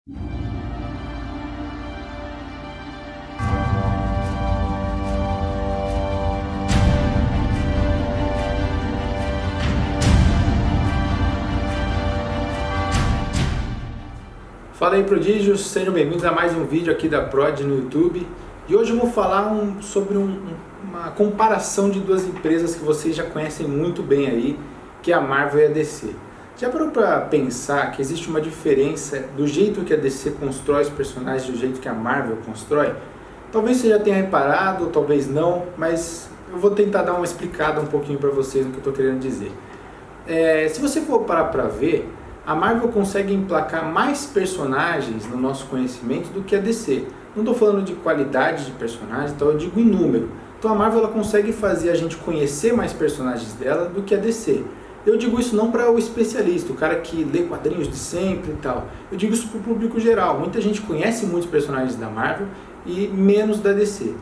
Fala aí, prodígios, sejam bem-vindos a mais um vídeo aqui da Prod no YouTube. E hoje eu vou falar sobre uma comparação de duas empresas que vocês já conhecem muito bem aí, que é a Marvel e a DC. Já parou para pensar que existe uma diferença do jeito que a DC constrói os personagens e do jeito que a Marvel constrói? Talvez você já tenha reparado, talvez não, mas eu vou tentar dar uma explicada um pouquinho para vocês do que eu estou querendo dizer. Se você for parar para ver, a Marvel consegue emplacar mais personagens no nosso conhecimento do que a DC. Não estou falando de qualidade de personagens, então eu digo em número. Então a Marvel ela consegue fazer a gente conhecer mais personagens dela do que a DC. Eu digo isso não para o especialista, o cara que lê quadrinhos de sempre e tal. Eu digo isso para o público geral. Muita gente conhece muitos personagens da Marvel e menos da DC.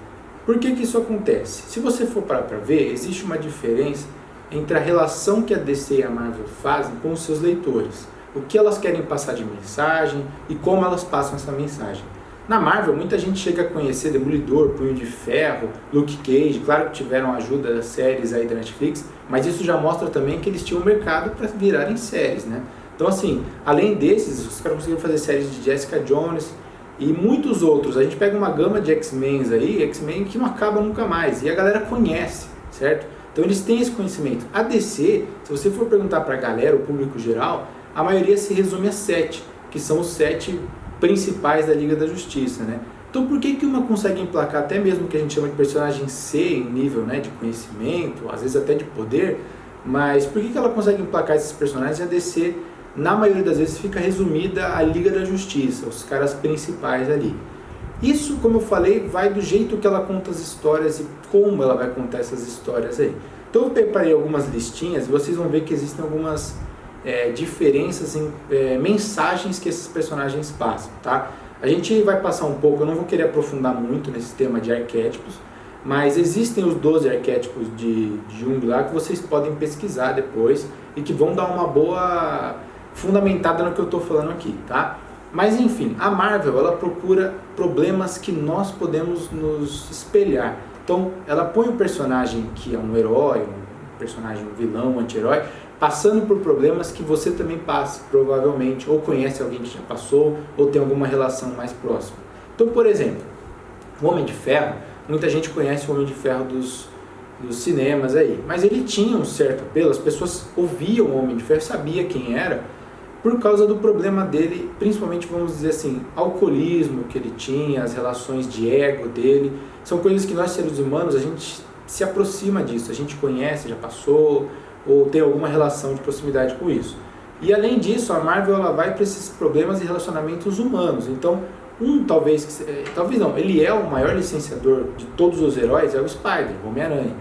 Por que isso acontece? Se você for parar para ver, existe uma diferença entre a relação que a DC e a Marvel fazem com os seus leitores. O que elas querem passar de mensagem e como elas passam essa mensagem. Na Marvel, muita gente chega a conhecer Demolidor, Punho de Ferro, Luke Cage, claro que tiveram ajuda das séries aí da Netflix, mas isso já mostra também que eles tinham mercado para virarem séries, né? Então assim, além desses, os caras conseguiram fazer séries de Jessica Jones e muitos outros. A gente pega uma gama de X-Men aí, X-Men que não acaba nunca mais, e a galera conhece, certo? Então eles têm esse conhecimento. A DC, se você for perguntar para a galera, o público geral, a maioria se resume a 7, que são os 7 principais da Liga da Justiça, né? Então por que uma consegue emplacar até mesmo o que a gente chama de personagem C em nível, né, de conhecimento, às vezes até de poder, mas por que ela consegue emplacar esses personagens e a DC, na maioria das vezes, fica resumida à Liga da Justiça, os caras principais ali? Isso, como eu falei, vai do jeito que ela conta as histórias e como ela vai contar essas histórias aí. Então eu preparei algumas listinhas e vocês vão ver que existem algumas diferenças em mensagens que esses personagens passam, tá? A gente vai passar um pouco, eu não vou querer aprofundar muito nesse tema de arquétipos, mas existem os 12 arquétipos de Jung lá que vocês podem pesquisar depois e que vão dar uma boa fundamentada no que eu estou falando aqui, tá? Mas enfim, a Marvel ela procura problemas que nós podemos nos espelhar. Então ela põe o personagem que é um herói, um personagem, um vilão, um anti-herói, passando por problemas que você também passa, provavelmente, ou conhece alguém que já passou, ou tem alguma relação mais próxima. Então, por exemplo, o Homem de Ferro, muita gente conhece o Homem de Ferro dos cinemas aí, mas ele tinha um certo apelo, as pessoas ouviam o Homem de Ferro, sabia quem era, por causa do problema dele, principalmente, vamos dizer assim, alcoolismo que ele tinha, as relações de ego dele, são coisas que nós seres humanos, a gente se aproxima disso, a gente conhece, já passou, ou tem alguma relação de proximidade com isso. E além disso, a Marvel ela vai para esses problemas e relacionamentos humanos. Então, talvez não, ele é o maior licenciador de todos os heróis, é o Spider, o Homem-Aranha.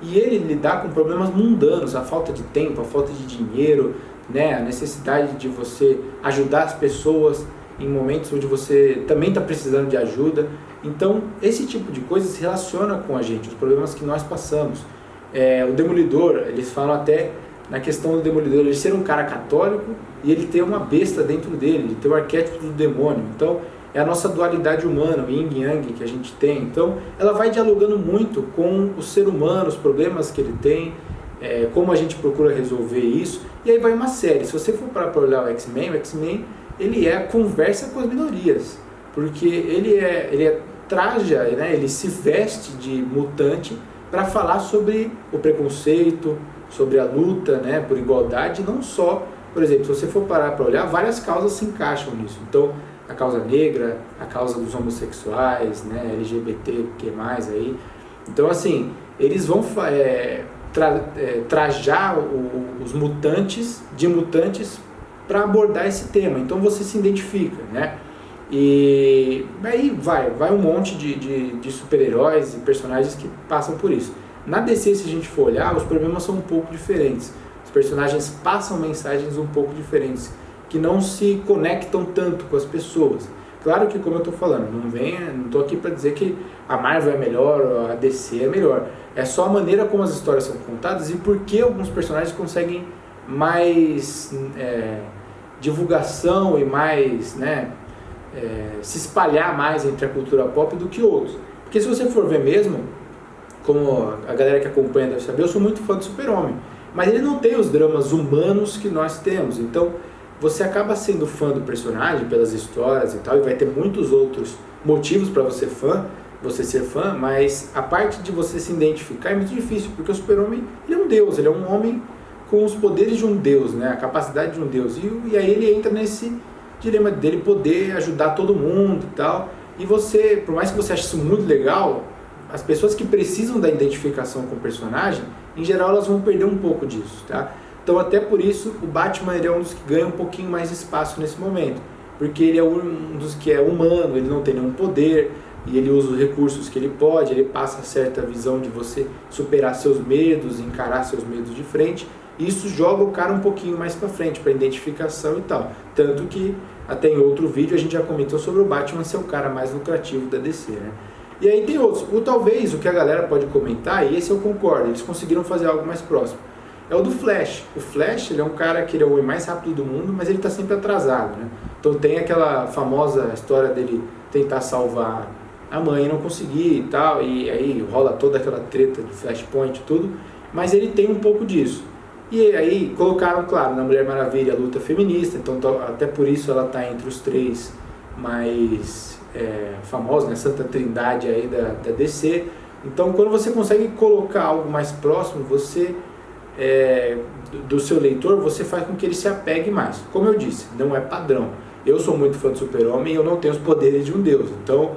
E ele lidar com problemas mundanos, a falta de tempo, a falta de dinheiro, né, a necessidade de você ajudar as pessoas em momentos onde você também está precisando de ajuda. Então, esse tipo de coisa se relaciona com a gente, os problemas que nós passamos. O Demolidor, eles falam até na questão do Demolidor, ele ser um cara católico e ele ter uma besta dentro dele, ele ter o arquétipo do demônio. Então, é a nossa dualidade humana, o yin e yang que a gente tem. Então, ela vai dialogando muito com o ser humano, os problemas que ele tem, como a gente procura resolver isso. E aí vai uma série. Se você for para olhar o X-Men, ele é a conversa com as minorias, porque ele traja, né, ele se veste de mutante para falar sobre o preconceito, sobre a luta, né, por igualdade, não só, por exemplo, se você for parar para olhar, várias causas se encaixam nisso. Então, a causa negra, a causa dos homossexuais, né, LGBTQ+, aí. Então, assim, eles vão trajar os mutantes de mutantes para abordar esse tema. Então, você se identifica, né? E aí vai um monte de super-heróis e personagens que passam por isso. Na DC, se a gente for olhar, os problemas são um pouco diferentes. Os personagens passam mensagens um pouco diferentes, que não se conectam tanto com as pessoas. Claro que, como eu estou falando, não estou aqui para dizer que a Marvel é melhor ou a DC é melhor. É só a maneira como as histórias são contadas e por que alguns personagens conseguem mais divulgação e mais, né, se espalhar mais entre a cultura pop do que outros. Porque se você for ver mesmo, como a galera que acompanha deve saber, eu sou muito fã do Super-Homem, mas ele não tem os dramas humanos que nós temos. Então você acaba sendo fã do personagem pelas histórias e tal, e vai ter muitos outros motivos para você ser fã, mas a parte de você se identificar é muito difícil, porque o Super-Homem, ele é um deus, ele é um homem com os poderes de um deus, né? A capacidade de um deus, e aí ele entra nesse dilema dele poder ajudar todo mundo e tal, e você, por mais que você ache isso muito legal, as pessoas que precisam da identificação com o personagem, em geral elas vão perder um pouco disso, tá? Então até por isso o Batman ele é um dos que ganha um pouquinho mais de espaço nesse momento, porque ele é um dos que é humano, ele não tem nenhum poder, e ele usa os recursos que ele pode, ele passa certa visão de você superar seus medos, encarar seus medos de frente, e isso joga o cara um pouquinho mais pra frente, pra identificação e tal. Tanto que até em outro vídeo a gente já comentou sobre o Batman ser o cara mais lucrativo da DC, né? E aí tem outros, talvez o que a galera pode comentar, e esse eu concordo, eles conseguiram fazer algo mais próximo, é o do Flash. O Flash, ele é um cara que ele é o homem mais rápido do mundo, mas ele está sempre atrasado, né? Então tem aquela famosa história dele tentar salvar a mãe e não conseguir e tal, e aí rola toda aquela treta de Flashpoint e tudo, mas ele tem um pouco disso. E aí colocaram, claro, na Mulher Maravilha a luta feminista, então até por isso ela está entre os três mais famosos, né? Santa Trindade aí da DC. Então quando você consegue colocar algo mais próximo, você do seu leitor, você faz com que ele se apegue mais. Como eu disse, não é padrão. Eu sou muito fã do Super-Homem e eu não tenho os poderes de um deus, então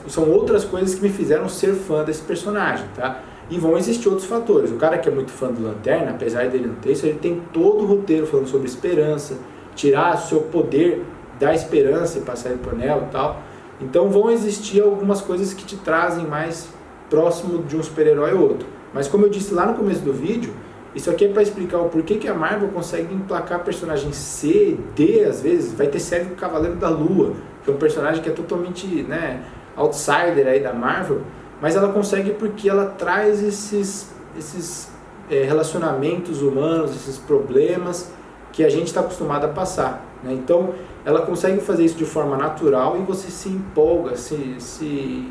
são outras coisas que me fizeram ser fã desse personagem, tá? E vão existir outros fatores. O cara que é muito fã do Lanterna, apesar dele não ter isso, ele tem todo o roteiro falando sobre esperança, tirar o seu poder da esperança e passar ele por nela e tal. Então vão existir algumas coisas que te trazem mais próximo de um super-herói ou outro. Mas como eu disse lá no começo do vídeo, isso aqui é para explicar o porquê que a Marvel consegue emplacar personagem C, D, às vezes. Vai ter série do Cavaleiro da Lua, que é um personagem que é totalmente, né, outsider aí da Marvel, mas ela consegue porque ela traz esses relacionamentos humanos, esses problemas que a gente está acostumado a passar, né? Então ela consegue fazer isso de forma natural e você se empolga, se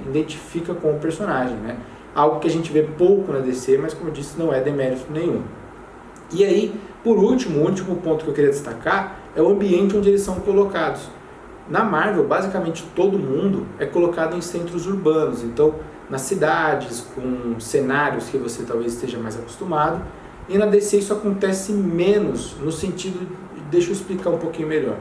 identifica com o personagem, né? Algo que a gente vê pouco na DC, mas como eu disse, não é demérito nenhum. E aí, por último, o último ponto que eu queria destacar é o ambiente onde eles são colocados. Na Marvel, basicamente todo mundo é colocado em centros urbanos, então nas cidades, com cenários que você talvez esteja mais acostumado, e na DC isso acontece menos, no sentido, deixa eu explicar um pouquinho melhor.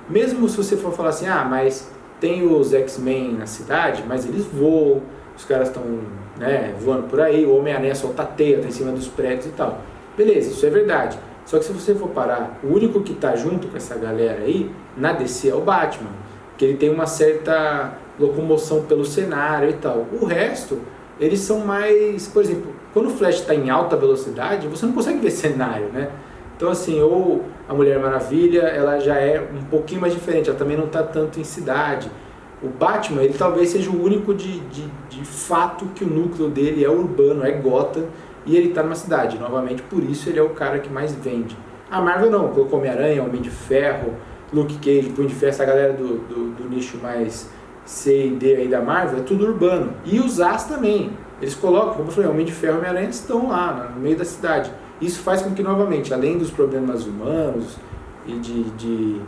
Mesmo se você for falar assim, mas tem os X-Men na cidade, mas eles voam, os caras estão, né, voando por aí, o Homem-Aranha solta teia, tá em cima dos prédios e tal. Beleza, isso é verdade. Só que se você for parar, o único que está junto com essa galera aí, na DC, é o Batman, que ele tem uma certa locomoção pelo cenário e tal. O resto, eles são mais... Por exemplo, quando o Flash está em alta velocidade, você não consegue ver cenário, né? Então assim, ou a Mulher Maravilha, ela já é um pouquinho mais diferente, ela também não está tanto em cidade. O Batman, ele talvez seja o único de fato que o núcleo dele é urbano, é Gotham, e ele está numa cidade. Novamente, por isso ele é o cara que mais vende. A Marvel não, colocou Homem-Aranha, Homem de Ferro, Luke Cage, Punho de Ferro, essa galera do nicho mais C e D aí da Marvel, é tudo urbano. E os As também, eles colocam, como eu falei, Homem de Ferro e Homem-Aranha estão lá, no meio da cidade. Isso faz com que, novamente, além dos problemas humanos e de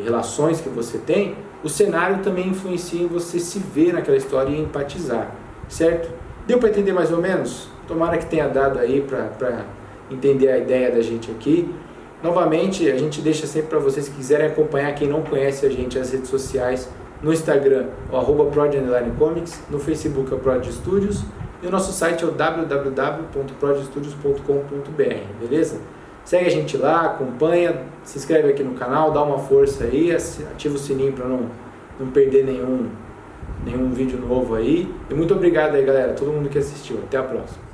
relações que você tem, o cenário também influencia em você se ver naquela história e empatizar, certo? Deu para entender mais ou menos? Tomara que tenha dado aí para entender a ideia da gente aqui. Novamente, a gente deixa sempre para vocês que quiserem acompanhar, quem não conhece a gente, as redes sociais, no Instagram, o @prod_comics, no Facebook é o Prod Studios, e o nosso site é o www.prodstudios.com.br, beleza? Segue a gente lá, acompanha, se inscreve aqui no canal, dá uma força aí, ativa o sininho para não perder nenhum vídeo novo aí. E muito obrigado aí, galera, todo mundo que assistiu. Até a próxima.